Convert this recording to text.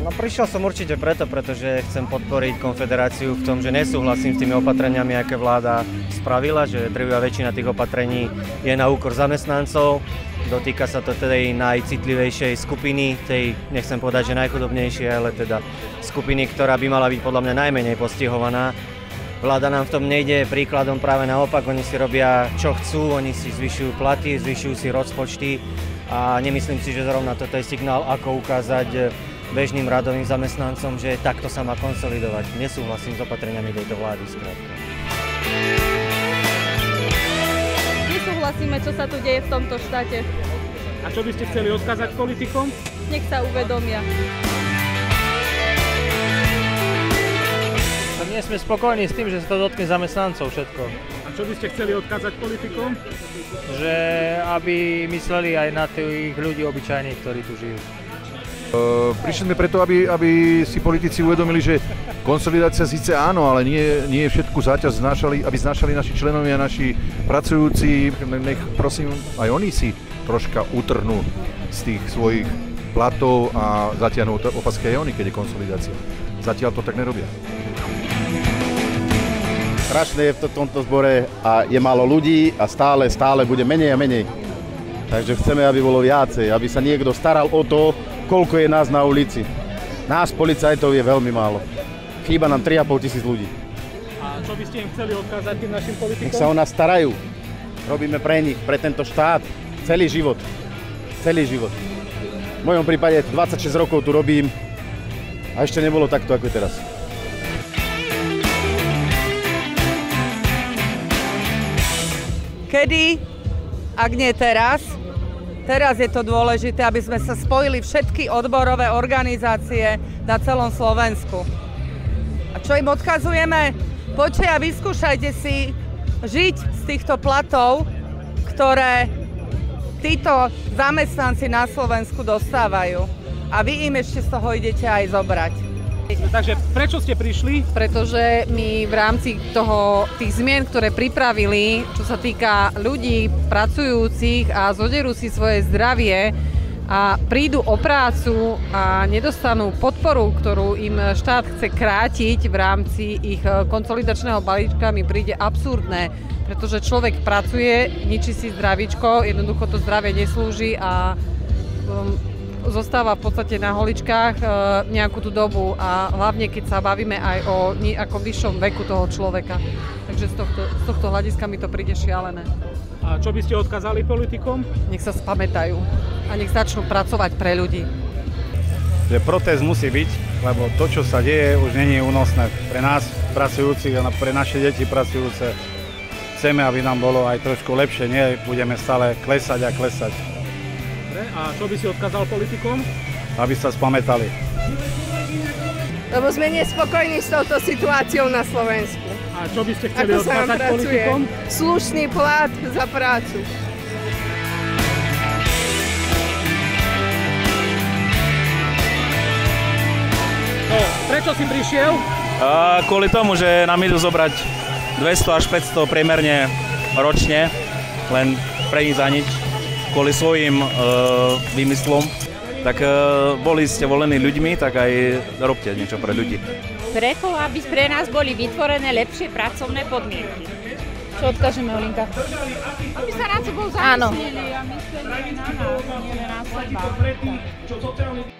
No prišiel som určite preto, pretože chcem podporiť Konfederáciu v tom, že nesúhlasím s tými opatreniami, aké vláda spravila, že drvivá väčšina tých opatrení je na úkor zamestnancov. Dotýka sa to tej najcitlivejšej skupiny, tej, nechcem povedať, že najchudobnejšej, ale teda skupiny, ktorá by mala byť podľa mňa najmenej postihovaná. Vláda nám v tom nejde príkladom, práve naopak, oni si robia čo chcú, oni si zvyšujú platy, zvyšujú si rozpočty a nemyslím si, že zrovna toto je signál, ako ukázať bežným radovým zamestnancom, že takto sa má konsolidovať. Nesúhlasím s opatreniami tejto vlády, skrátka. Nesúhlasíme, čo sa tu deje v tomto štáte. A čo by ste chceli odkázať politikom? Nech sa uvedomia. Nie sme spokojní s tým, že sa to dotkne zamestnancov všetko. A čo by ste chceli odkázať politikom? Že aby mysleli aj na tých ľudí obyčajných, ktorí tu žijú. Prišli sme preto, aby si politici uvedomili, že konsolidácia síce áno, ale nie všetku záťaž aby znášali naši členovia, naši pracujúci. Nech prosím aj oni si troška utrhnú z tých svojich platov a zatiahnú opasky aj oni, keď je konsolidácia. Zatiaľ to tak nerobia. Strašné je v tomto zbore a je málo ľudí a stále bude menej a menej. Takže chceme, aby bolo viacej, aby sa niekto staral o to, koľko je nás na ulici. Nás policajtov je veľmi málo. Chýba nám 3,5 tisíc ľudí. A čo by ste im chceli odkázať tým našim politikom? Nech sa o nás starajú. Robíme pre nich, pre tento štát, celý život. Celý život. V mojom prípade 26 rokov tu robím a ešte nebolo takto, ako je teraz. Kedy, ak nie teraz, teraz je to dôležité, aby sme sa spojili všetky odborové organizácie na celom Slovensku. A čo im odkazujeme? Poďte a vyskúšajte si žiť z týchto platov, ktoré títo zamestnanci na Slovensku dostávajú. A vy im ešte z toho idete aj zobrať. Takže prečo ste prišli? Pretože my v rámci tých zmien, ktoré pripravili, čo sa týka ľudí pracujúcich a zoderú si svoje zdravie a prídu o prácu a nedostanú podporu, ktorú im štát chce krátiť v rámci ich konsolidačného balíčka, mi príde absurdné, pretože človek pracuje, ničí si zdravíčko, jednoducho to zdravie neslúži a zostáva v podstate na holičkách nejakú tú dobu a hlavne keď sa bavíme aj o nejakom vyššom veku toho človeka. Takže z tohto hľadiska mi to príde šialené. A čo by ste odkázali politikom? Nech sa spamätajú a nech začnú pracovať pre ľudí. Že protest musí byť, lebo to, čo sa deje, už nie je únosné pre nás pracujúcich a pre naše deti pracujúce. Chceme, aby nám bolo aj trošku lepšie, nie budeme stále klesať a klesať. A čo by si odkázal politikom? Aby sa spamätali. Lebo sme nespokojní s touto situáciou na Slovensku. A čo by ste chceli odkázať politikom? Slušný plat za prácu. No, prečo si prišiel? Kvôli tomu, že nám idú zobrať 200 až 500 priemerne ročne, len pre nich za nič. Kvôli svojim výmyslom, tak boli ste volení ľuďmi, tak aj robte niečo pre ľudí. Preto, aby pre nás boli vytvorené lepšie pracovné podmienky. Čo odkážeme, Olinka? Aby sa nad sebou zamysleli a mysleli na nás, nie na seba.